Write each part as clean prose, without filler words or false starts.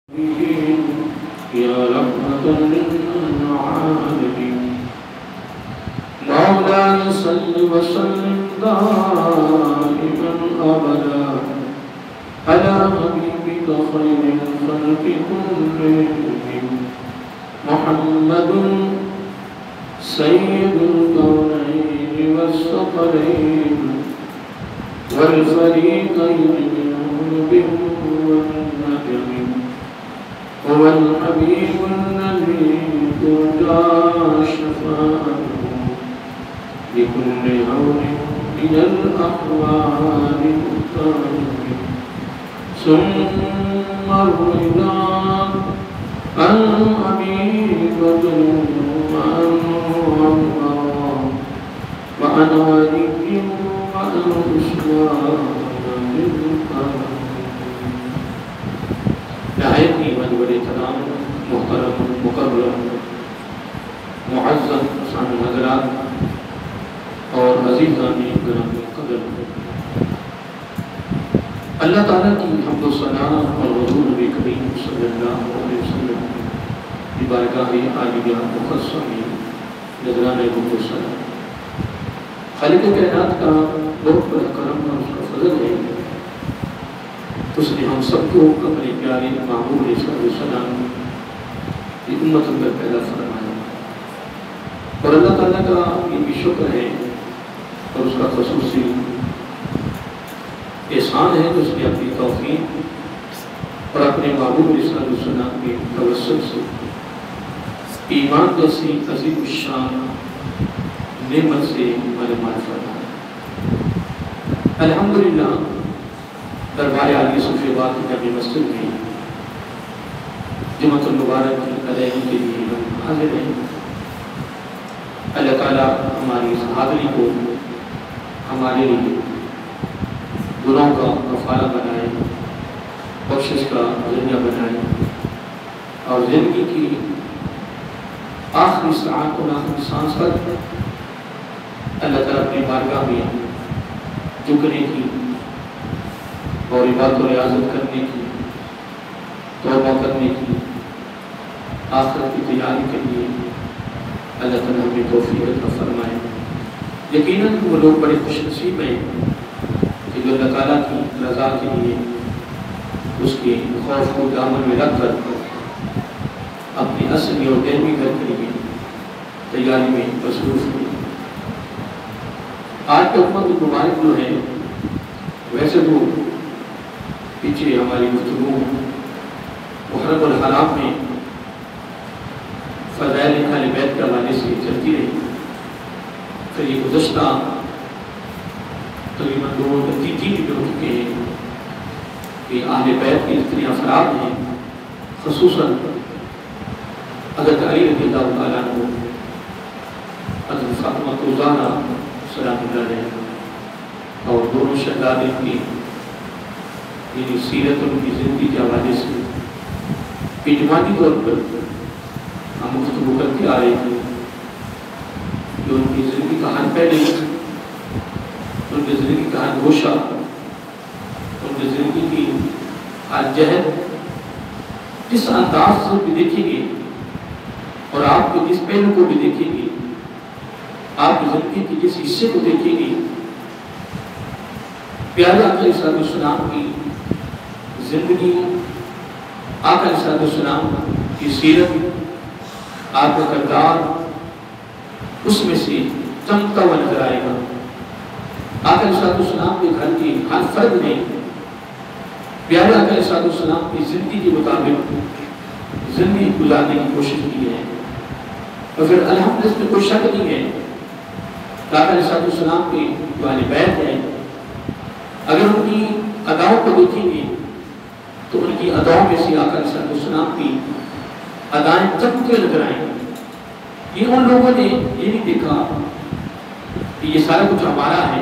يا رحمة للعالمين مولاي صل وسلم دائما أبدا على حبيبك خير الخلق كلهم محمد سيد الكونين والثقلين والفريقين من به والنجم هو الحبيب الذي ترجى شفاعته لكل هول من الأحوال الطاهر ثم الرضا عن حبيبة وعن عمر وعن ولي وعن عثمان نہایت من بڑے تمام محترم مکرم معزز سامع حضرات اور عزیزان گرامی قدر، اللہ تعالیٰ کی حمد و ثنا اور حضور نبی کریم صلی اللہ علیہ وسلم کی بارگاہ عالیہ مخصص میں نذرانہ حمد و ثنا خالق کائنات کا بہت بڑا کرم اور اس کا فضل ہے، اس نے ہم سب کو اپنے پیارے محبوب علیہ السلام کی امت اندر پیدا فرمایا، اور اللہ تعالیٰ کا یہ بھی شکر ہے اور اس کا خصوصی احسان ہے کہ اس نے اپنی توفیق اور اپنے محبوب علیہ السلام کے توسل سے ایمان جیسی عظیم الشان نعمت سے مالامال فرمایا۔ الحمدللہ دربار عالی صوفی بات جامع مسجد میں جمعۃ المبارک کی ادائیگی کے لیے ہم حاضر ہیں۔ اللہ تعالیٰ ہماری اس حاضری کو ہمارے لیے گناہوں کا کفارہ بنائے، بخشش کا ذریعہ بنائے، اور زندگی کی آخری ساعت اور آخری سانس تک اللہ تعالیٰ اپنی بارگاہ میں جھکنے کی اور عبادت و ریاضت کرنے کی، توبہ کرنے کی، آخرت کی تیاری کے لیے اللہ تعالیٰ ہمیں توفیق عطا فرمائے۔ یقیناً وہ لوگ بڑے خوش نصیب ہیں کہ جو اللہ تعالیٰ کی رضا کے لیے اس کے خوف کو دامن میں رکھ کر اپنی اصلی اور دینی گھر کے لیے تیاری میں مصروف ہوئی۔ آج کا امت مبارک جو ہے، ویسے تو پیچھے ہماری گفتگو محرم الحرام میں فضائل اہل بیت کے حوالے سے چلتی رہی، پھر یہ گزشتہ تقریباً 2-3 ویڈیو ہو چکے ہیں کہ اہل بیت کے جتنے افراد ہیں، خصوصاً حضرت علی رضی اللہ تعالیٰ عنہ، حضرت فاطمہ الزہرا سلام اللہ علیہ، اور دونوں شہداء کی یعنی سیرت ان کی زندگی کے حوالے سے اجمالی طور پر ہم گفتگو کرتے آ رہے تھے کہ ان کی زندگی کا ہر پہلے، ان کی زندگی کا ہر گوشہ، ان کی زندگی کی ہر جہد جس انداز سے بھی دیکھیں گے اور آپ کو جس پہلو کو بھی دیکھیں گے، آپ کی زندگی کی جس حصے کو دیکھیں گے، پیارے آقا علیہ السلام کی زندگی، آقا علیہ السلام کی سیرت، آپ کا کردار اس میں سے چمکتا ہوا نظر آئے گا۔ آقا علیہ السلام کے گھر کی ہر فرد نے پیارے آقا علیہ السلام کی زندگی کے مطابق زندگی گزارنے کی کوشش کی ہے، اور پھر الحمدللہ اس میں کوئی شک نہیں ہے کہ آقا علیہ السلام کے جو اہل بیت ہیں، اگر ان کی اداؤں کو دیکھیں گے تو ان کی اداؤں میں سے آقا علیہ السلام کی ادائیں چمکتے نظر آئیں گی۔ یہ ان لوگوں نے یہ نہیں دیکھا کہ یہ سارا کچھ ہمارا ہے،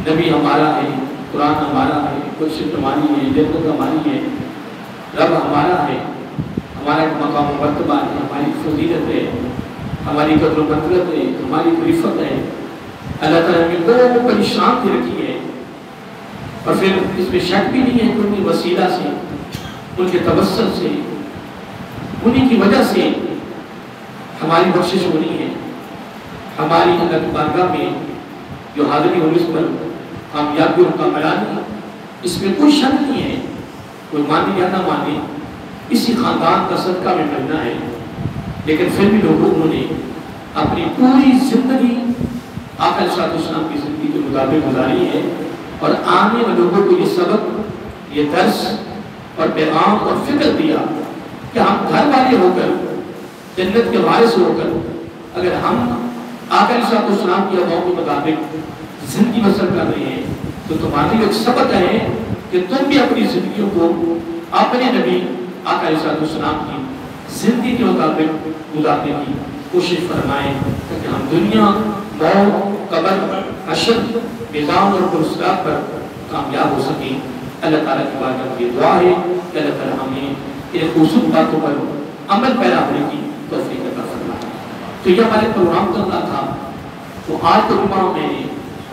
نبی ہمارا ہے، قرآن ہمارا ہے، کچھ ہماری ہے، جنت ہماری ہے، رب ہمارا ہے، ہمارا ایک مقام و مرتبہ ہے، ہماری فضیلت ہے، ہماری قدر و منزلت ہے، ہماری رفت ہے۔ اللہ تعالیٰ نے لوگوں کو پریشان کی رکھی ہے، اور پھر اس میں شک بھی نہیں ہے کہ ان کی وسیلہ سے ان کے توسل سے، انہی کی وجہ سے ہماری بخشش ہونی ہے. ہماری اللہ کی بارگاہ میں جو حاضری ہونے اس پر کامیابی اور کامرانی، اس میں کوئی شک نہیں ہے. کوئی مانے یا نہ مانے، اسی خاندان کا صدقہ میں ملنا ہے. لیکن پھر بھی لوگوں نے اپنی پوری زندگی آقا علیہ السلام کی زندگی کے مطابق گزاری ہے، اور آنے والے لوگوں کو یہ سبق، یہ درس اور پیغام اور فکر دیا کہ ہم گھر والے ہو کر، جنت کے وارث ہو کر، اگر ہم آقا علیہ السلام کی ادعاؤں کے مطابق زندگی بسر کر رہے ہیں تو تمہارے لیے ایک سبق ہے کہ تم بھی اپنی زندگیوں کو اپنے نبی آقا علیہ السلام کی زندگی کے مطابق گزارنے کی کوشش فرمائیں، تاکہ ہم دنیا، موت، قبر، حشر، میزان اور پرسرات پر کامیاب ہو سکیں. اللہ تعالیٰ کی بارگاہ میں یہ دعا ہے کہ اللہ تعالیٰ ہمیں ان خصوصی باتوں پر عمل پیرا ہونے کی توفیق عطا فرمائے. تو یہ ہمارے پروگرام چل رہا تھا. تو آج کے جمعہ میں نے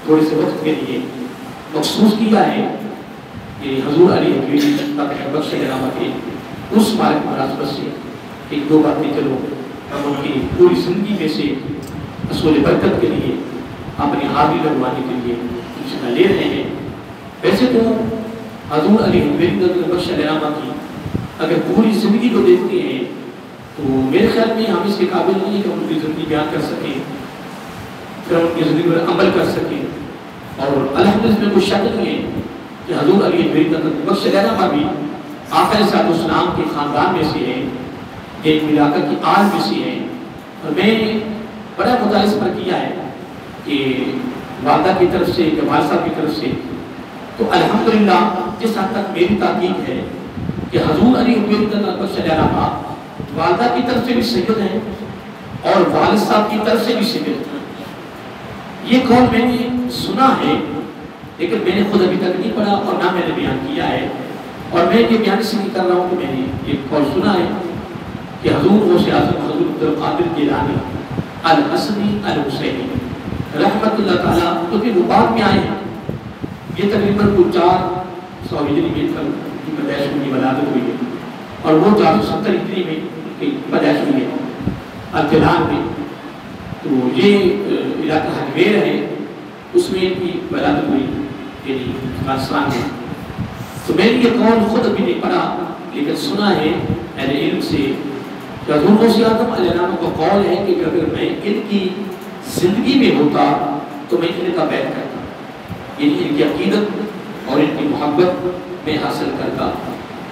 تھوڑے سے وقت کے لیے مخصوص کیا ہے کہ حضور علی حضرت بخش علامہ کے اس مالک مناسبت سے ایک دو باتیں چلو ہم ان کی پوری زندگی میں سے اصول برکت کے لیے اپنی حاضری لگوانے کے لیے انشاءاللہ لے رہے ہیں. ویسے تو حضور علی حضرت بخش علامہ کی اگر پوری زندگی کو دیکھتے ہیں تو میرے خیال میں ہم اس کے قابل نہیں ہیں کہ ہم ان کی زندگی بیان کر سکیں، پھر ان کی زندگی پر عمل کر سکیں. اور الحمدللہ میں کوئی شک نہیں ہے کہ حضور علی حضرت بخش علامہ بھی آقا علیہ السلام کے خاندان میں سے ہے، ایک علاقہ کی آل میں سے ہے. اور میں بڑا مطالعہ اس پر کیا ہے کہ والدہ کی طرف سے، والد صاحب کی طرف سے، تو الحمدللہ جس حد تک میری تحقیق ہے کہ حضور علی حضرت بخش علامہ والدہ کی طرف سے بھی سید ہیں اور والد صاحب کی طرف سے بھی سید ہیں. یہ قول میں نے سنا ہے لیکن میں نے خود ابھی تک نہیں پڑھا اور نہ میں نے بیان کیا ہے. اور میں یہ بیان اس لیے کر رہا ہوں کہ میں نے یہ قول سنا ہے کہ حضور غوث اعظم حضور عبدالقادر جیلانی الحسنی الحسینی رحمت اللہ تعالیٰ، کیونکہ وہ بعد میں آئے ہیں. یہ تقریباً 400 ہجری میں ان کی پیدائش کی ولادت ہوئی ہے اور وہ 470 ہجری میں ان کی پیدائش ہوئی ہے الجلان میں. تو یہ علاقہ حجویر ہے، اس میں ان کی ولادت ہوئی یعنی افغانستان میں. تو میں نے یہ قول خود ابھی نہیں پڑھا لیکن سنا ہے اہل علم سے کہ حضور غوث اعظم علیہ السلام کا قول ہے کہ اگر میں ان کی زندگی میں ہوتا تو میں ان کا بیعت کرتا، یعنی ان کی عقیدت اور ان کی محبت میں حاصل کرتا.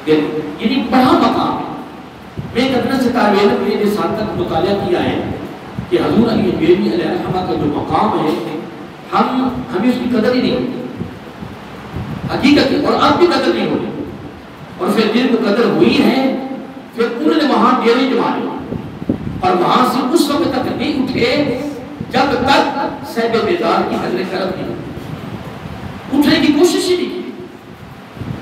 یعنی بڑا مقام ہے. میں ایک ادنا سے طالب علم نے جس حد تک مطالعہ کیا ہے کہ حضور علی حضرت علیہ السلام کا جو مقام ہے ہمیں اس کی قدر ہی نہیں ہوتی حقیقت ہے، اور اب بھی قدر نہیں ہوتی. اور پھر جن کو قدر ہوئی ہے پھر انہوں نے وہاں ڈیرے جما لیے اور وہاں سے اس وقت تک نہیں اٹھے جب تک صاحب بیدار کی حضر کرم نہیں اٹھنے کی کوشش ہی نہیں کی.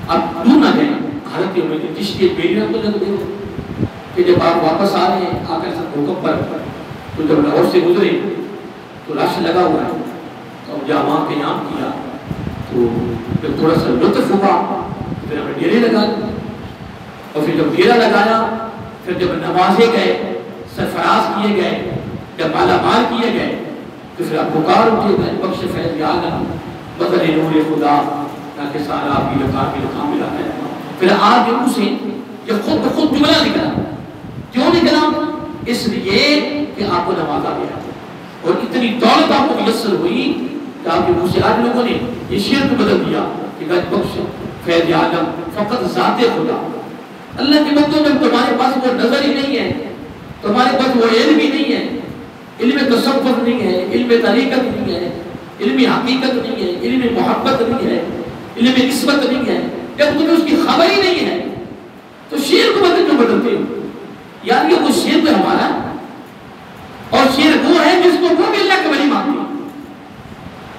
اب دور نہ جائیں حضرت عمر چشتی بیری رحمۃ اللہ علیہ کہ جب آپ واپس آ رہے ہیں آ کر سب حکم پر تو جب لاہور سے گزرے تو رش لگا ہوا ہے تو جب وہاں قیام کیا تو جب تھوڑا سا لطف ہوا پھر ہمیں ڈیرے لگا دیا اور پھر جب ڈیرا لگایا پھر جب نوازے گئے، سرفراز کیے گئے، جب مالا مال کیے گئے تو پھر آپ پکار اٹھے گئے بخش فیض عالم بدل نور خدا تاکہ سارا بھی لکھا ملا ہے. پھر آج ان سے یہ خود بخود جملہ نکلا. کیوں نکلا؟ اس لیے کہ آپ کو نوازا گیا اور اتنی دولت آپ کو میسر ہوئی کہ آپ کے منہ سے آج لوگوں نے یہ شعر کو بدل دیا کہ گج بخش فیض عالم فقط ذات خدا. اللہ کے بندوں میں تمہارے پاس وہ نظر ہی نہیں ہے، تمہارے پاس وہ علم ہی نہیں ہے، علم تصوف نہیں ہے، علم طریقت نہیں ہے، علم حقیقت نہیں ہے، علم محبت نہیں ہے، علم نسبت نہیں ہے، جب تمہیں اس کی خبر ہی نہیں ہے تو شعر کو بدلتے ہو. یعنی وہ شعر تو ہمارا اور شعر وہ ہے جس کو وہ بھی اللہ کے ولی مانتے ہیں.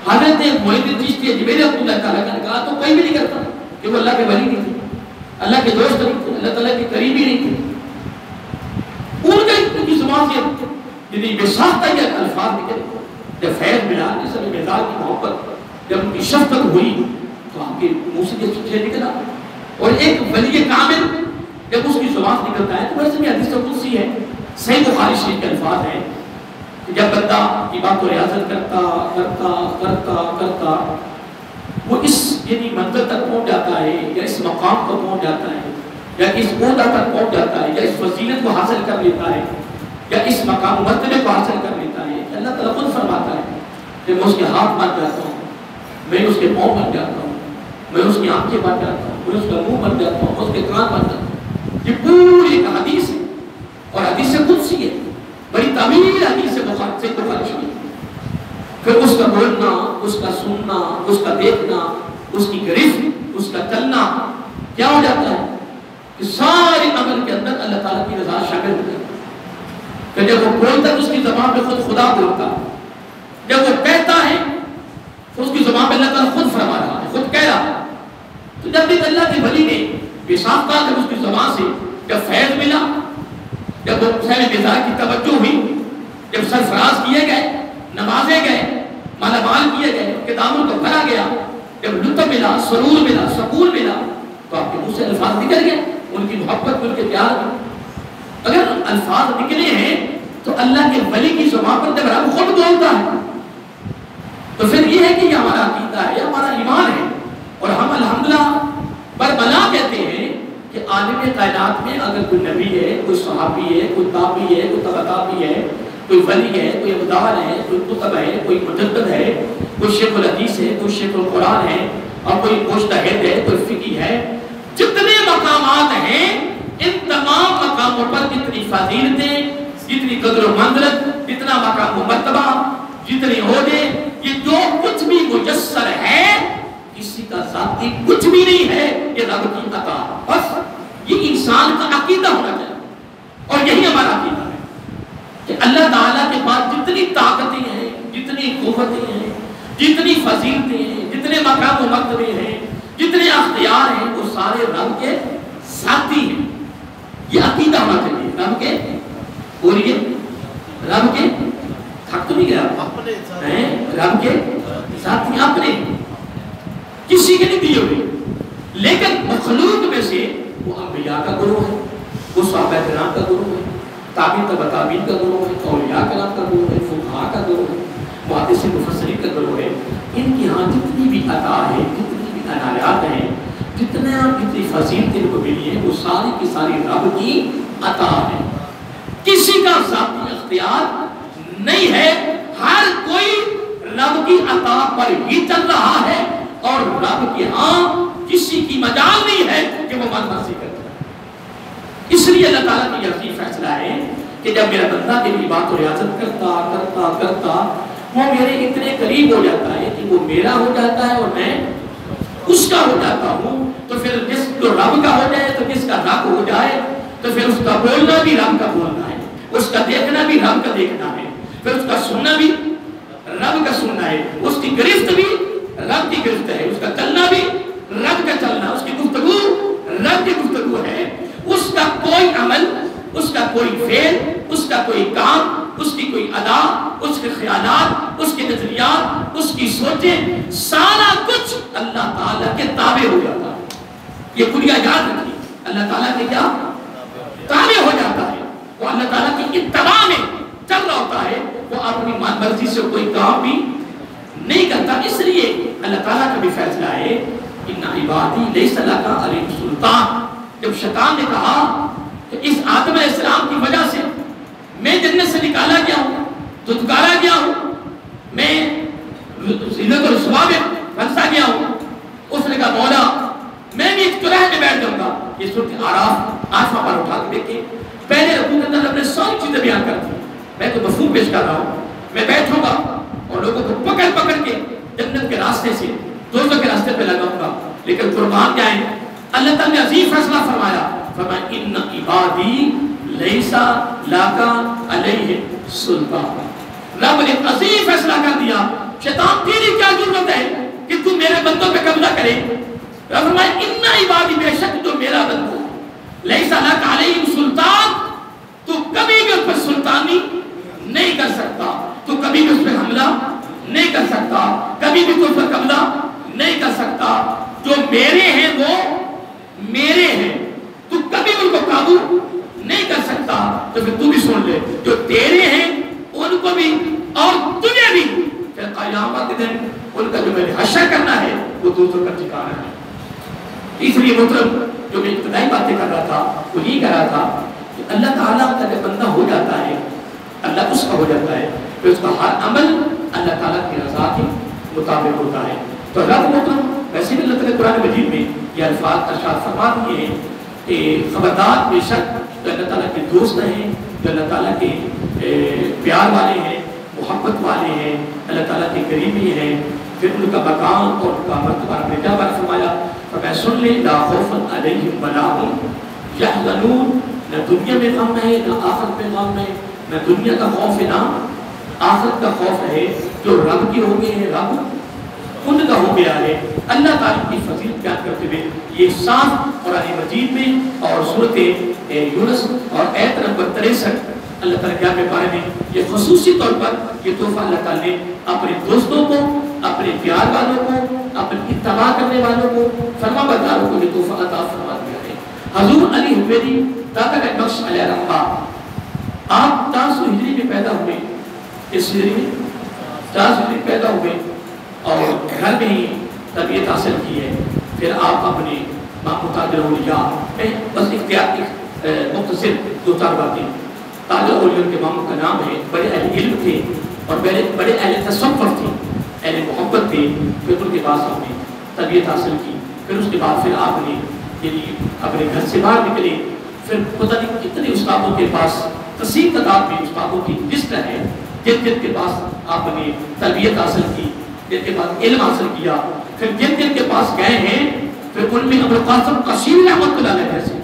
حضرت محی الدین چشتی اجمیری رحمۃ اللہ تعالیٰ نے کہا تو کوئی بھی نہیں کرتا کہ وہ اللہ کے ولی نہیں تھے، اللہ کے دوست نہیں تھے، اللہ تعالیٰ کے قریبی نہیں تھے. ان کی زبان سے یعنی بے ساختہ یہ الفاظ نکلے. جب فیض ملا جس میں بیدار کی محبت جب ان کی شفقت ہوئی تو آپ کے منہ سے یہ نکلا. اور ایک ولی کامل جب اس کی زبان سے نکلتا ہے تو ویسے بھی حدیث قدسی ہے، صحیح بخاری شریف کے الفاظ ہیں کہ جب بندہ کی بات کو ریاضت کرتا کرتا کرتا کرتا وہ اس یعنی منزل تک پہنچ جاتا ہے، یا اس مقام کو پہنچ جاتا ہے، یا اس عہدہ تک پہنچ جاتا ہے، یا اس فضیلت کو حاصل کر لیتا ہے، یا اس مقام مرتبے کو حاصل کر لیتا ہے، اللہ تعالیٰ خود فرماتا ہے کہ میں اس کے ہاتھ بن جاتا ہوں، میں اس کے پاؤں بن جاتا ہوں، میں اس کی آنکھیں بن جاتا ہوں، میں اس کا منہ بن جاتا ہوں، اس کے کان بن جاتا ہوں۔ یہ پوری ایک حدیث ہے اور حدیث قدسی ہے، بڑی طویل حدیث ہے بخاری سے بخاری شریف۔ پھر اس کا بولنا، اس کا سننا، اس کا دیکھنا، اس کی گرفت، اس کا چلنا کیا ہو جاتا ہے کہ سارے عمل کے اندر اللہ تعالیٰ کی رضا شامل ہو جاتی ہے۔ کہ جب وہ بولتا ہے اس کی زبان پہ خود خدا بولتا ہے، جب وہ کہتا ہے تو اس کی زبان پہ اللہ تعالیٰ خود فرما رہا ہے، خود کہہ رہا ہے۔ تو جب بھی اللہ کے ولی نے پیشاب کہا جب اس کی زبان سے جب فیض ملا، جب وہ صاحب مزاج کی توجہ ہوئی، جب سرفراز کیے گئے، نوازے گئے، مالا مال کیے گئے، ان کے دامن کو بھرا گیا، جب لطف ملا، سرور ملا، سکون ملا، تو آپ کے منہ سے الفاظ نکل گئے ان کی محبت میں، ان کے پیار میں۔ اگر الفاظ نکلے ہیں تو اللہ کے ولی کی زبان پر جب رب خود بولتا ہے تو پھر یہ ہے کہ یہ ہمارا عقیدہ ہے، یہ ہمارا ایمان ہے۔ اور ہم الحمدللہ بربلا کہتے ہیں کہ عالم کائنات میں اگر کوئی نبی ہے، کوئی صحابی ہے، کوئی تابعی ہے، کوئی تبع تابعی ہے، کوئی ولی ہے، کوئی ابدال ہے، کوئی کتب ہے، کوئی مجدد ہے، کوئی شیخ الحدیث ہے، کوئی شیخ القرآن ہے، اور کوئی مجتہد ہے، کوئی فقی ہے، جتنے مقامات ہیں ان تمام مقاموں پر جتنی فضیلتیں، جتنی قدر و منزلت، جتنا مقام و مرتبہ، جتنے عہدے، یہ جو کچھ بھی میسر ہے کسی کا ذاتی کچھ بھی نہیں ہے، یہ رب کی عطا۔ بس یہ انسان کا عقیدہ ہونا چاہیے، اور یہی ہمارا عقیدہ ہے کہ اللہ تعالیٰ کے پاس جتنی طاقتیں ہیں، جتنی قوتیں ہیں، جتنی فضیلتیں ہیں، جتنے مقام و مرتبے ہیں، جتنے اختیار ہیں، وہ سارے رب کے ذاتی ہیں۔ یہ عقیدہ ہونا چاہیے رب کے، بولیے رب کے، تھک تو نہیں گیا رب کے ذاتی اپنے، کسی کے نہیں دیے ہوئے، لیکن مخلوق میں سے وہ انبیاء کا گروہ ہے، وہ صحابہ کرام کا گروہ ہے، تابعین تبع تابعین کا گروہ ہے، اولیاء کرام کا گروہ ہے، فقہاء کا گروہ ہے، محدثین مفسرین کا گروہ ہے۔ ان کی ہاں جتنی بھی عطا ہے، جتنی بھی عنایات ہیں، جتنی فضیلتیں ان کو ملی ہیں، وہ ساری کی ساری رب کی عطا ہے۔ کسی کا ذاتی اختیار نہیں ہے، ہر کوئی رب کی عطا پر ہی چل رہا ہے، اور رب کے ہاں کسی کی مجال نہیں ہے کہ وہ من مرضی کرتا ہے۔ اس لیے اللہ تعالیٰ کی یقین فیصلہ ہے کہ جب میرا بندہ میری بات و ریاضت کرتا کرتا کرتا وہ میرے اتنے قریب ہو جاتا ہے کہ وہ میرا ہو جاتا ہے اور میں اس کا ہو جاتا ہوں، تو پھر جس کو رب کا ہو جائے تو جس کا رب ہو جائے تو پھر اس کا بولنا بھی رب کا بولنا ہے، اس کا دیکھنا بھی رب کا دیکھنا ہے، پھر اس کا سننا بھی رب کا سننا ہے، اس کی گرفت بھی رب کی گرفت ہے، اس کا چلنا بھی رب کا چلنا، اس کی گفتگو رب کی گفتگو ہے، اس کا کوئی عمل، اس کا کوئی فعل، اس کا کوئی کام، اس کی کوئی ادا، اس کے خیالات، اس کے نظریات، اس کی سوچیں، سارا کچھ اللہ تعالیٰ کے تابع ہو جاتا ہے۔ یہ کلیہ یاد رکھیے، اللہ تعالیٰ کے کیا تابع ہو جاتا ہے، وہ اللہ تعالیٰ کی اتباع میں چل رہا ہوتا ہے، وہ اپنی مرضی سے کوئی کام بھی نہیں کرتا۔ اس لیے اللہ تعالیٰ کا بھی فیصلہ ہے ان عبادی لیس لک علیہم سلطان۔ جب شیطان نے کہا کہ اس آدم علیہ السلام کی وجہ سے میں جنت سے نکالا گیا ہوں، دھتکارا گیا ہوں، میں ذلت و رسوا میں پھنسا گیا ہوں، اس نے کہا مولا میں بھی ایک چوراہے میں بیٹھ جاؤں گا۔ یہ سورۃ اعراف آسمان پر اٹھا کے دیکھیں، پہلے رکوع کے اندر اپنے ساری چیزیں بیان کرتی ہیں، میں تو مفہوم پیش کر رہا ہوں، میں بیٹھوں گا اور لوگوں کو پکڑ پکڑ کے جنت کے راستے سے دوزخ کے راستے پہ لگاؤں گا۔ لیکن قربان کیا ہے؟ اللہ تعالیٰ نے عظیم فیصلہ فرمایا، فرمایا ان عبادی لیس لک علیہم سلطان۔ رب نے عظیم فیصلہ کر دیا، شیطان تیری کیا ضرورت ہے کہ تو میرے بندوں پہ قبضہ کرے؟ رب فرمایا ان عبادی، بے شک جو میرا بندہ لیس لک علیہم سلطان، تو کبھی بھی اس پر سلطانی نہیں کر سکتا، تو کبھی بھی اس پہ حملہ نہیں کر سکتا، کبھی بھی اس پر قبضہ نہیں کر سکتا۔ جو میرے ہیں وہ میرے ہیں، تو کبھی بھی ان کو تو پھر تو بھی سن لے، جو تیرے ہیں ان کو بھی اور تجھے بھی پھر قیامت کے دن ان کا جو میں نے حشر کرنا ہے وہ دوسروں کا ٹھکانا ہے۔ اس لیے محترم جو میں ابتدائی باتیں کر رہا تھا وہ یہ کہہ رہا تھا کہ اللہ تعالیٰ کا جب بندہ ہو جاتا ہے، اللہ اس کا ہو جاتا ہے، پھر اس کا ہر عمل اللہ تعالیٰ کی رضا کے مطابق ہوتا ہے۔ تو اللہ کو محترم ویسے بھی اللہ تعالیٰ قرآن مجید میں یہ الفاظ ارشاد فرما دیے ہیں کہ خبردار بے شک جو اللہ تعالیٰ کے دوست ہیں، جو اللہ تعالیٰ کے پیار والے ہیں، محبت والے ہیں، اللہ تعالیٰ کے قریبی ہیں، پھر ان کا مقام اور ان کا مرتبہ نے کیا بات فرمایا؟ فرمایا سن لے لا خوف علیہم ولا هم یحزنون، نہ دنیا میں غم ہے نہ آخرت میں غم ہے، نہ دنیا کا خوف ہے نہ آخرت کا خوف ہے، جو رب کی ہو گئے ہیں رب ان کا ہو گیا ہے۔ اللہ تعالیٰ کی فضیلت بیان کرتے ہوئے یہ صاف قرآن مجید میں اور سورۃ یونس اور آیت نمبر 63 اللہ تعالیٰ کے بارے میں یہ خصوصی طور پر یہ تحفہ اللہ تعالیٰ نے اپنے دوستوں کو، اپنے پیار والوں کو، اپنے اتباع کرنے والوں کو، فرما برداروں کو یہ تحفہ عطا فرما دیا ہے۔ حضور علی حمیدی داتا کا بخش علیہ رحمہ آپ 400 ہجری میں پیدا ہوئے، اس ہجری میں 400 ہجری پیدا ہوئے اور گھر میں ہی تربیت حاصل کی ہے۔ پھر آپ اپنے تاج الاولیاء میں بس اختیار مختصر دو چار باتیں۔ تاج الاولیاء کے ماموں کا نام ہے، بڑے اہل علم تھے اور بڑے اہل تصوف تھے، اہل محبت تھے۔ پھر ان کے پاس آپ نے تربیت حاصل کی، پھر اس کے بعد پھر آپ نے یعنی اپنے گھر سے باہر نکلے، پھر پتہ نہیں کتنے استادوں کے پاس کثیر تعداد میں استادوں کی لسٹ ہے جن کے پاس آپ نے تربیت حاصل کی، جن کے پاس علم حاصل کیا، پھر جن کے پاس گئے ہیں پھر ان میں ابو القاسم قشیری رحمۃ اللہ علیہ جیسے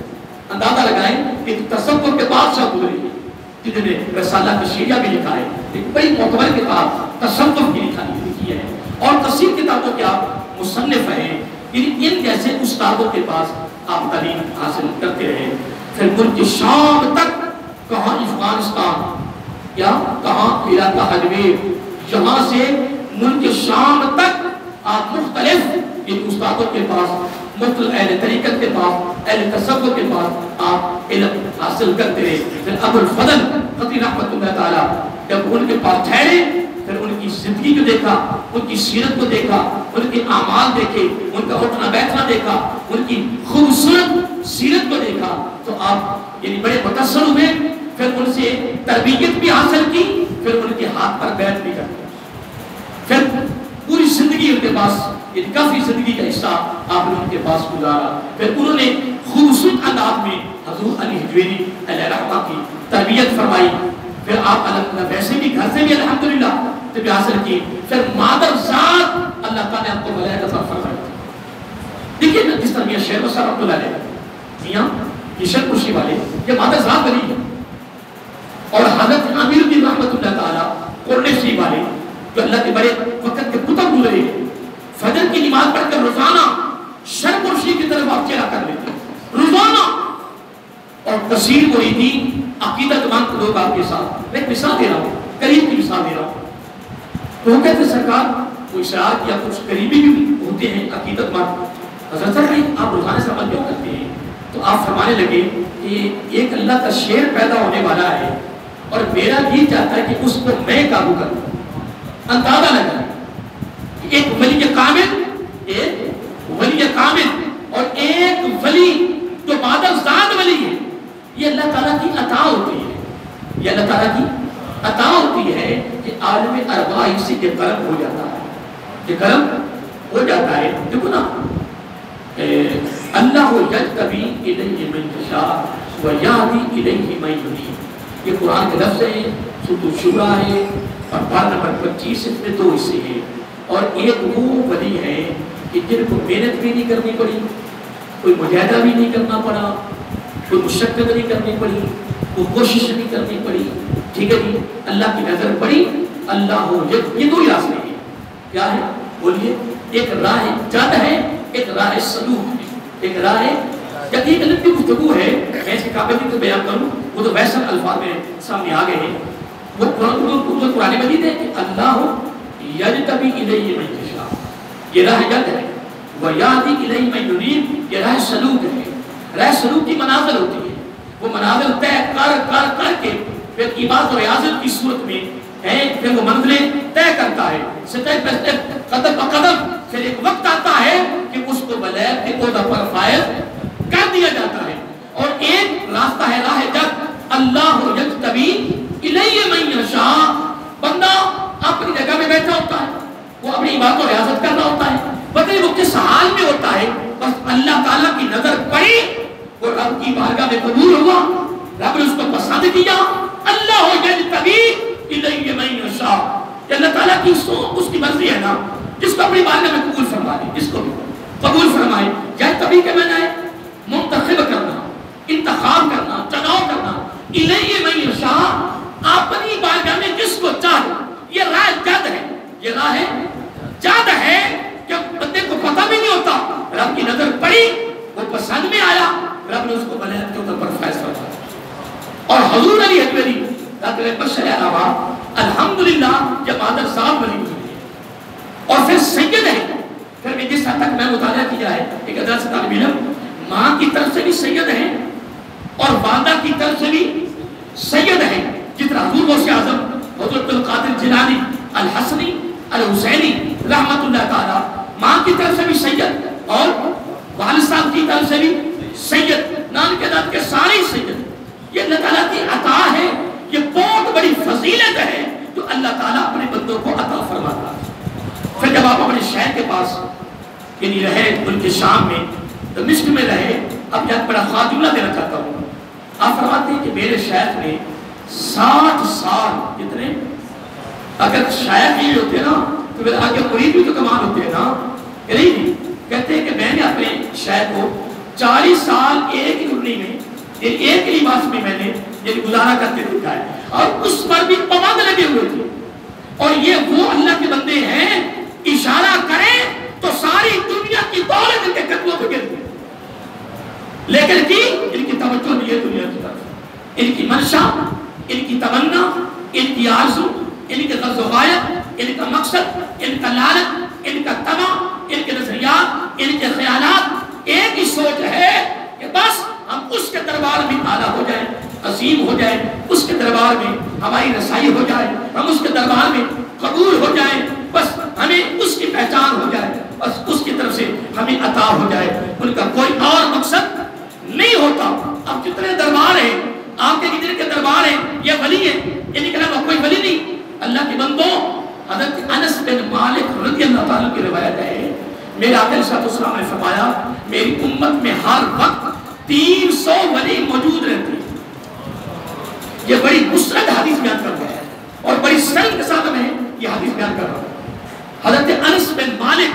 اندازہ لگائیں کہ تصوف کے بادشاہ گزرے ہیں جنہوں نے رسالہ کشیریہ بھی لکھا ہے، ایک بڑی معتبر کتاب تصوف کی لکھی ہے اور کثیر کتابوں کے آپ مصنف ہیں۔ یعنی ان جیسے استادوں کے پاس آپ تعلیم حاصل کرتے رہے، پھر ملک شام تک، کہاں افغانستان یا کہاں علاقہ حجویر، یہاں سے ملک شام تک آپ مختلف ان استادوں کے پاس، مختلف اہل طریقت کے پاس، اہل تصوف کے پاس آپ علم حاصل کرتے رہے۔ پھر ابو الفضل خطی رحمۃ اللہ تعالیٰ جب ان کے پاس ٹھہرے، پھر ان کی زندگی کو دیکھا، ان کی سیرت کو دیکھا، ان کے اعمال دیکھے، ان کا اٹھنا بیٹھنا دیکھا، ان کی خوبصورت سیرت کو دیکھا تو آپ یعنی بڑے متاثر ہوئے۔ پھر ان سے تربیت بھی حاصل کی، پھر ان کے ہاتھ پر بیعت بھی کر دی، پھر پوری زندگی ان کے پاس یعنی کافی زندگی کا حصہ آپ نے ان کے پاس گزارا۔ پھر انہوں نے خوبصورت انداز میں حضور علی حجویری علیہ رحمہ کی تربیت فرمائی۔ پھر آپ الحمدللہ ویسے بھی گھر سے بھی الحمدللہ تربیت حاصل کی، پھر مادر ذات اللہ تعالیٰ نے آپ کو ولایت عطا فرمائی۔ دیکھیے نا جس طرح میاں شیر وسار رحمۃ اللہ علیہ، میاں کشن کشی والے یہ مادر ذات بنی ہے، اور حضرت امیر الدین رحمۃ اللہ تعالیٰ قرنشی والے جو اللہ کے بڑے وقت کے کتب گزرے، فجر کی نماز پڑھ کر روزانہ شرق اور شیخ کی طرف آپ چہرہ کر لیتے روزانہ، اور کثیر مریدین عقیدت مند لوگ آپ کے ساتھ۔ میں ایک مثال دے رہا ہوں، قریب کی مثال دے رہا ہوں، تو وہ کہتے سرکار کوئی اشراق یا کچھ قریبی بھی ہوتے ہیں عقیدت مند، حضرت صاحب آپ روزانہ سے عمل کیوں کرتے ہیں؟ تو آپ فرمانے لگے کہ ایک اللہ کا شیر پیدا ہونے والا ہے اور میرا یہ چاہتا ہے کہ اس کو میں قابو کروں۔ اندازہ لگا ایک ولی کامل اور ایک ولی جو مادر ذات ولی ہے، یہ اللہ تعالیٰ کی عطا ہوتی ہے، یہ اللہ تعالیٰ کی عطا ہوتی ہے کہ عالم ارواح اسی کے کرم ہو جاتا ہے، یہ کرم ہو جاتا ہے۔ دیکھو نا اللہ یجتبی الیہ من یشاء ویہدی الیہ من ینیب، یہ قرآن کے لفظ ہیں، سورۃ الشورى ہے اور باب نمبر 25 اس میں 2 حصے ہیں، اور ایک وہ ولی ہے کہ جن کو محنت بھی نہیں کرنی پڑی، کوئی مجاہدہ بھی نہیں کرنا پڑا، کوئی مشقت نہیں کرنی پڑی، کوئی کوشش نہیں کرنی پڑی، ٹھیک ہے جی، اللہ کی نظر پڑی، اللہ ہو، یہ 2 راستے ہیں، کیا ہے بولیے؟ ایک راہ جد ہے، ایک راہ سلوک ہے، ایک راہ جد ایک لمبی گفتگو ہے، میں اس کے قابل نہیں تو بیان کروں، وہ تو ویسا الفاظ میں سامنے آ گئے ہیں، وہ قرآن مجید ہے کہ اللہ یجتبی الیہ من یشاء، یہ راہ جد ہے، ویہدی الیہ من ینیب، یہ راہ سلوک ہے۔ راہ سلوک کی منازل ہوتی ہے، وہ منازل طے کر کے پھر عبادت و ریاضت کی صورت میں ہے، پھر وہ منزلیں طے کرتا ہے، سٹیپ بائی سٹیپ، قدم با قدم. پھر ایک وقت آتا ہے کہ اس کو بلیغ کے عہدہ پر فائز کر دیا جاتا ہے. اور ایک راستہ ہے راہ جد، اللہ یجتبی الیہ من یشاء. بندہ اپنی جگہ میں بیٹھا ہوتا ہے، وہ اپنی عبادت و ریاضت کرنا ہوتا ہے، پتہ نہیں وہ کس حال میں ہوتا ہے، بس اللہ تعالیٰ کی نظر پڑی، وہ رب کی بارگاہ میں قبول ہوا، رب نے اس کو پسند کیا. اللہ یجتبی الیہ من یشاء. اللہ تعالیٰ کی اس کی مرضی ہے نا، جس کو اپنی بارگاہ میں قبول فرما دے، جس کو بھی قبول فرمائے. یجتبی کے معنی ہے منتخب کرنا، انتخاب کرنا، چناؤ کرنا. الیہ من یشاء، اپنی بارگاہ میں جس کو چاہے. یہ راہ جد ہے، یہ راہ جد ہے کہ بندے کو پتہ بھی نہیں ہوتا، رب کی نظر پڑی، وہ پسند میں آیا، رب نے اس کو بلیغ کے اوپر فائز فرمایا. اور حضور علی حجویری الحمدللہ جب آدر صاحب بلی ہوئی اور پھر سید ہے. پھر میں جس حد تک میں مطالعہ کیا ہے، ایک ادرس طالب علم ماں کی طرف سے بھی سید ہیں اور والدہ کی طرف سے بھی سید ہیں. جتنا حضور غوث اعظم حضرت القادر جیلانی الحسنی الحسینی رحمت اللہ تعالی، ماں کی طرف سے بھی سید اور والد صاحب کی طرف سے بھی سید، نان کے داد کے سارے سید. یہ اللہ تعالیٰ کی عطا ہے، یہ بہت بڑی فضیلت ہے جو اللہ تعالیٰ اپنے بندوں کو عطا فرماتا ہے. پھر جب آپ اپنے شہر کے پاس یعنی رہے ملک شام میں، دمشق میں رہے، اب یہاں بڑا خاص جملہ دینا چاہتا ہوں. آپ فرماتے ہیں کہ میرے شہر میں 60 سال کتنے، اگر شاید یہ ہوتے نا تو پھر آگے مرید بھی تو کمال ہوتے ہیں نا. نہیں، کہتے ہیں کہ میں نے اپنے شہر کو 40 سال ایک ہی گھرنی میں ایک لباس میں میں نے گزارا کرتے دیکھا ہے، اور اس پر بھی پابند لگے ہوئے تھے. اور یہ وہ اللہ کے بندے ہیں، اشارہ کریں تو ساری دنیا کی دولت ان کے قدموں پہ گرتی ہے، لیکن ان کی توجہ نہیں ہے دنیا کی طرف. ان کی منشا، ان کی تمنا، ان کی آرزو، ان کے غرض و غایت، ان کا مقصد، ان کا لالچ، ان کا طمع، ان کے نظریات، ان کے خیالات ایک ہی سوچ ہے کہ بس ہم اس کے دربار میں اعلیٰ ہو جائیں، عظیم ہو جائیں، اس کے دربار میں ہماری رسائی ہو جائے، ہم اس کے دربار میں قبول ہو جائیں، بس ہمیں اس کی پہچان ہو جائے، بس اس کی طرف سے ہمیں عطا ہو جائے. ان کا کوئی اور مقصد نہیں ہوتا. اب جتنے دربار ہیں، آپ کے جتنے کے دربار ہیں، یہ ولی ہیں، یعنی کہ کوئی ولی نہیں. اللہ کے بندوں، حضرت انس بن مالک رضی اللہ تعالیٰ کی روایت ہے، میرے آقا صلی اللہ علیہ وسلم نے فرمایا میری امت میں ہر وقت 300 ولی موجود رہتے ہیں. یہ بڑی مسند حدیث بیان کر رہا ہے اور بڑی سند کے ساتھ میں یہ حدیث بیان کر رہا ہوں. حضرت انس بن مالک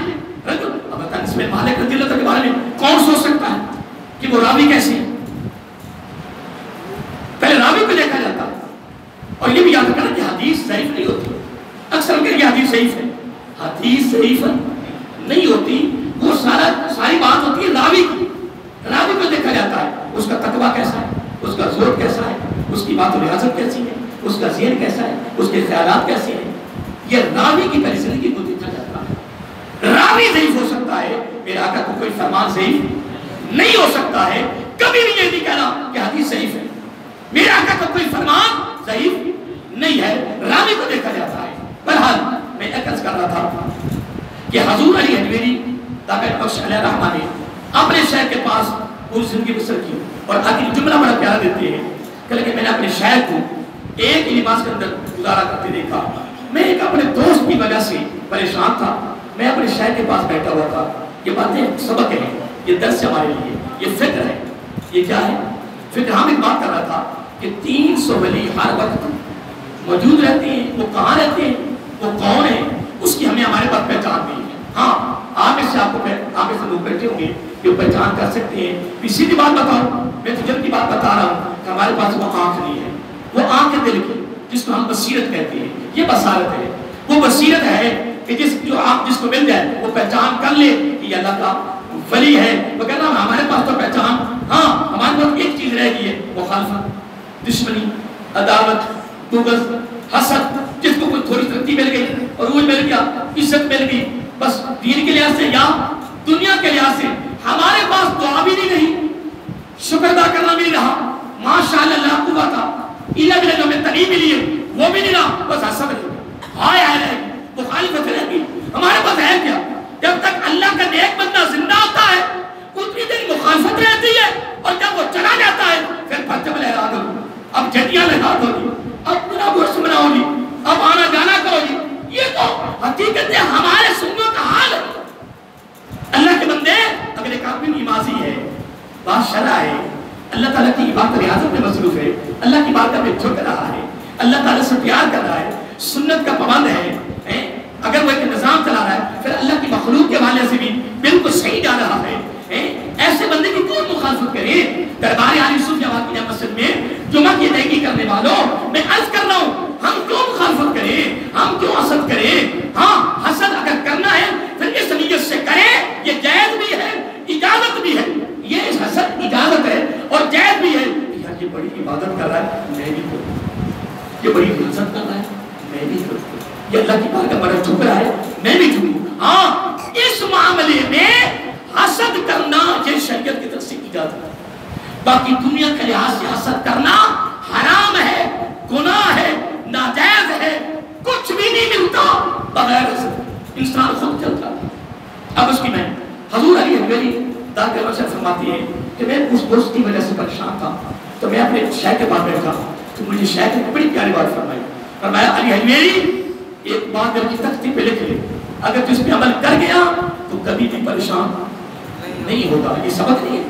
رضی اللہ کے بارے میں کون سوچ سکتا ہے کہ وہ راوی کیسے ہے؟ پہلے راوی کو دیکھا جاتا ہے. اور یہ بھی یاد رکھنا کہ حدیث ضعیف نہیں ہوتی. اکثر کہ یہ حدیث ضعیف ہے، حدیث ضعیف نہیں ہوتی. وہ ساری بات ہوتی ہے راوی کی. راوی کو دیکھا جاتا ہے، اس کا تقویٰ کیسا ہے، اس کا زہد کیسا ہے، اس کی بات و ریاضت کیسی ہے، اس کا ذہن کیسا ہے، اس کے خیالات کیسے ہیں. یہ راوی کی پہلی زندگی کو دیکھا جاتا ہے. راوی ضعیف ہو سکتا ہے، میرے آقا کو کوئی فرمان ضعیف نہیں ہو سکتا ہے. کبھی بھی یہ نہیں کہنا کہ حدیث ضعیف ہے. میرے آقا کا کوئی فرمان ضعیف نہیں ہے، راوی کو دیکھا جاتا ہے. بہرحال میں عرض کر رہا تھا کہ حضور علی حجویری طاقت بخش علیہ رحمہ نے اپنے شہر کے پاس پوری زندگی بسر کی. اور آگے جملہ بڑا پیارا دیتے ہیں کہ میں نے اپنے شہر کو ایک ہی لباس کے اندر گزارا کرتے دیکھا. میں ایک اپنے دوست کی وجہ سے پریشان تھا، میں اپنے شہر کے پاس بیٹھا ہوا تھا. یہ باتیں سبق ہیں، یہ درس ہمارے لیے، یہ فکر ہے. یہ کیا ہے فکر؟ ہم ایک بات کر رہا تھا کہ 300 ولی ہر وقت موجود رہتے ہیں. وہ کہاں رہتے ہیں، وہ کون ہیں، اس کی ہمیں ہمارے پاس پہچان نہیں ہے. ہاں آگے سے آپ کو آگے سے لوگ بیٹھے ہوں گے جو پہچان کر سکتے ہیں. سیدھی بات بتاؤ، میں تجربے کی بات بتا رہا ہوں کہ ہمارے پاس وہ آنکھ نہیں ہے، وہ آنکھ ہے دل کی، جس کو ہم بصیرت کہتے ہیں. یہ بصارت ہے، وہ بصیرت ہے کہ جو آپ جس کو مل جائے وہ پہچان کر لے کہ یہ اللہ کا ولی ہے. وہ کہنا ہمارے پاس تو پہچان، ہاں ہمارے پاس ایک چیز رہ گئی ہے، مخالفت، دشمنی، عداوت، بغض، حسد. جس کو کوئی تھوڑی ترقی مل گئی، عروج مل گیا، عزت مل گئی، بس دین کے لحاظ سے یا دنیا کے لحاظ سے. ہمارے پاس دعا بھی نہیں رہی، شکر ادا کرنا بھی نہیں رہا. ماشاءاللہ لا قوت وہ بھی نہیں رہا، بس حسد رہے گی، ہائے ہائے رہے گی، مخالفت رہے گی. ہمارے پاس ہے کیا؟ جب تک اللہ کا نیک بندہ زندہ ہوتا ہے اتنی دیر مخالفت رہتی ہے، اور جب وہ چلا جاتا ہے پھر پرچم لہرا دو، اب جھنڈیاں لہرا دو گی، اب پورا گوشت بناؤ گی، اب آنا جانا کرو گی. یہ تو حقیقت ہمارے سنوں کا حال ہے. اللہ کے بندے اگر ایک آدمی نمازی ہے، بادشاہ ہے، اللہ تعالیٰ کی عبادت ریاضت میں مصروف ہے، اللہ کی بارگاہ میں جھک رہا ہے، اللہ تعالیٰ سے پیار کر رہا ہے، سنت کا پابند ہے، اگر وہ ایک نظام چلا رہا ہے پھر اللہ کی مخلوق کے حوالے سے بھی بالکل صحیح جا رہا ہے، ایسے بندے کی کون مخالفت کرے؟ دربار عالی یوسف جواد کی مسجد میں جمعہ کی ادائیگی کرنے والوں میں عرض کر رہا ہوں، ہم کیوں مخالفت کریں؟ ہم کیوں حسد کریں؟ ہاں حسد اگر کرنا ہے پھر اس نیت سے کریں، یہ جائز بھی ہے، اجازت بھی ہے. یہ حسد اجازت ہے اور جائز بھی ہے. یار یہ بڑی عبادت کر رہا ہے میں بھی کروں، یہ بڑی حسد کر رہا ہے میں بھی کروں، یہ اللہ کی بارگاہ میں جھک رہا ہے میں بھی جھکوں. ہاں اس معاملے میں حسد کرنا یہ شریعت کی طرف سے اجازت ہے. باقی دنیا کے لحاظ سے حسد کرنا حرام ہے، گناہ ہے، ناجائز ہے، کچھ بھی نہیں ملتا بغیر حسد. انسان خود چلتا ہے. اب اس کی میں حضور علی حجویری داغ روشن فرماتی ہے کہ میں اس دوست کی وجہ سے پریشان تھا تو میں اپنے شیخ کے پاس بیٹھا تو مجھے شیخ نے بڑی پیاری بات فرمائی. فرمایا علی حجویری ایک بات دل کی تختی پہ لکھ لے، اگر تو اس پہ عمل کر گیا تو کبھی بھی پریشان نہیں ہوگا. یہ سبق نہیں ہے،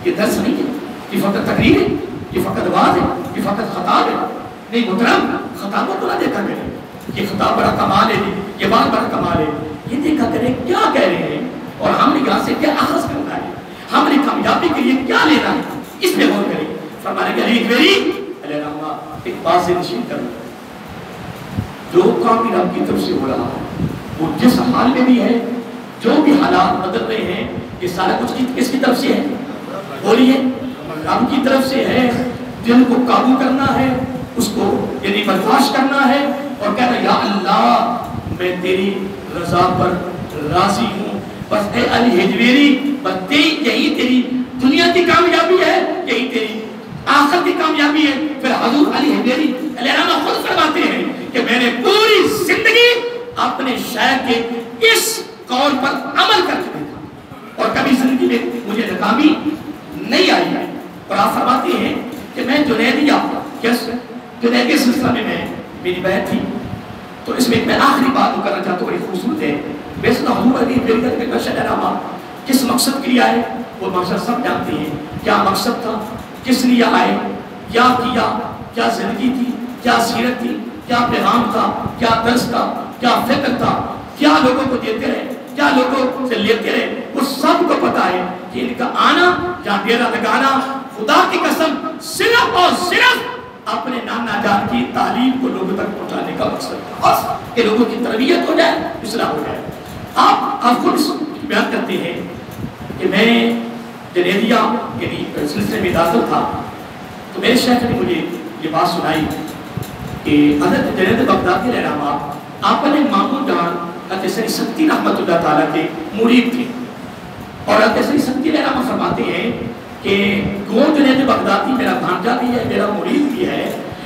یہ درس نہیں ہے، یہ فقط تقریر ہے، یہ فقط واضح ہے، یہ فقط خطاب ہے. نہیں محترم، خطابوں کو نہ دیکھا کریں، یہ خطاب بڑا کمال ہے، یہ بات بڑا کمال ہے. یہ دیکھا کریں کیا کہہ رہے ہیں اور ہم نے یہاں سے کیا اخذ کرنا ہے، ہم نے کامیابی کے لیے کیا لینا ہے، اس پہ غور کریں. فرمانے کے علی حجویری علیہ رحمہ ایک بات سے نشین کرو، جو کام بھی رب کی طرف سے ہو رہا ہے وہ جس حال میں بھی ہے، جو بھی حالات بدل رہے ہیں، یہ سارا کچھ کس کی طرف سے ہے؟ بولیے رب کی طرف سے ہے. دل کو قابو کرنا ہے، اس کو یعنی برداشت کرنا ہے اور کہنا یا اللہ میں تیری رضا پر راضی ہوں. بس اے علی حجویری بس یہی تیری دنیا کی کامیابی ہے، یہی تیری آخرت کی کامیابی ہے. پھر حضور علی حجویری علیہ رحمہ خود فرماتے ہیں کہ میں نے پوری زندگی اپنے شیخ کے اس قول پر عمل کر کے دیکھا اور کبھی زندگی میں مجھے ناکامی نہیں آئی ہے. اور آپ فرماتے ہیں کہ میں جنیدیہ جنیدی سلسلہ میں میری بیعت تھی تو اس میں میں آخری بات کرنا چاہتا ہوں، بڑی خوبصورت ہے. ویسے تو حضور علی حجویری کا شہنامہ کس مقصد کے لیے آئے وہ مقصد سب جانتے ہیں. کیا مقصد تھا، کس لیے آئے، کیا کیا، کیا زندگی تھی، کیا سیرت تھی، کیا پیغام تھا، کیا درس تھا، کیا فکر تھا، کیا لوگوں کو دیتے رہے، کیا لوگوں سے لیتے رہے، وہ سب کو پتا ہے کہ ان کا آنا یا ڈیرا لگانا خدا کی قسم صرف اور صرف اپنے نانا جان کی تعلیم کو لوگوں تک پہنچانے کا مقصد ہے کہ لوگوں کی تربیت ہو جائے، اصلاح ہو جائے. آپ خود بیان کرتے ہیں کہ میں جنیدیہ یعنی سلسلے میں داخل تھا تو میرے شیخ نے مجھے یہ بات سنائی کہ حضرت جنید بغدادی علیہ رحمہ اپنے ماموں جان حضرت سری سکتی رحمۃ اللہ تعالیٰ کے مرید تھے. اور حضرت سری سکتی علیہ رحمہ فرماتے ہیں کہ گو جنید بغدادی میرا بھانجا بھی ہے، میرا مرید بھی ہے،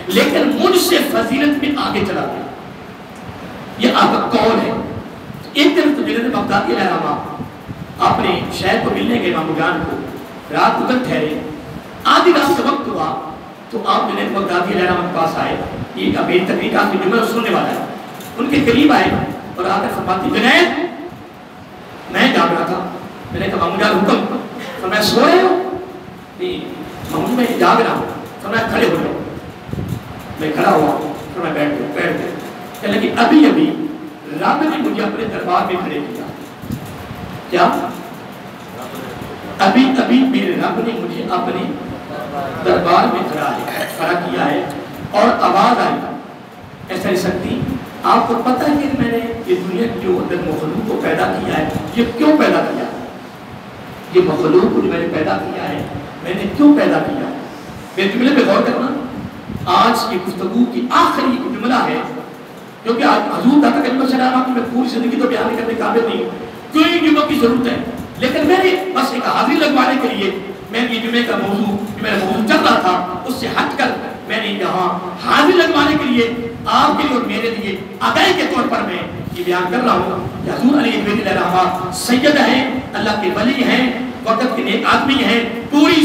لیکن مجھ سے فضیلت میں آگے چلا گیا. یہ آپ کا قول ہے. ایک دن تو جنید بغدادی علیہ رحمہ اپنے شیخ کو ملنے گئے ماموں جان کو، رات ادھر ٹھہرے، آدھی رات سے وقت ہوا تو آپ جنید بغدادی علیہ رحمہ کے پاس آئے. یہ ابھی تقریب آپ کی جملہ سننے والا ہے. ان کے قریب آئے اور آ کر فرماتی جنید میں جاگ رہا تھا. میں نے کہا ماموں جان حکم. فرمایا سو رہے ہو؟ نہیں ماموں میں جاگ رہا ہوں. فرمایا کھڑے ہو جاؤ. میں کھڑا ہوا. فرمایا بیٹھ گئے. کہنے لگی ابھی ابھی رب نے مجھے اپنے دربار میں کھڑے کیا. کیا ابھی ابھی میرے رب نے مجھے اپنے دربار میں کھڑا کیا ہے اور آواز آئی ایسا ہی سکتی آپ کو پتہ ہے کہ میں نے یہ دنیا کی جو اندر مخلوق کو پیدا کیا ہے یہ کیوں پیدا کیا ہے؟ یہ مخلوق کو جو میں نے پیدا کیا ہے میں نے کیوں پیدا کیا ہے؟ میرے جملے پہ غور کرنا. آج کی گفتگو کی آخری جملہ ہے کیونکہ حضور داتا کلمہ شرعہ کی میں پوری زندگی تو بیان کرنے قابل نہیں ہوں، کیوں ہی جمعہ کی ضرورت ہے، لیکن میں نے بس ایک حاضری لگوانے کے لیے میں نے یہ جمعے کا موضوع جو میرا موضوع چل رہا تھا اس سے ہٹ کر میں نے یہاں حاضری دلوانے کے لیے آپ کے لیے اور میرے لیے ادائی کے طور پر میں یہ بیان کر رہا ہوں کہ حضور علی بن رحمہ سید ہیں، اللہ کے ولی ہیں، وقت کے نیک آدمی ہیں، پوری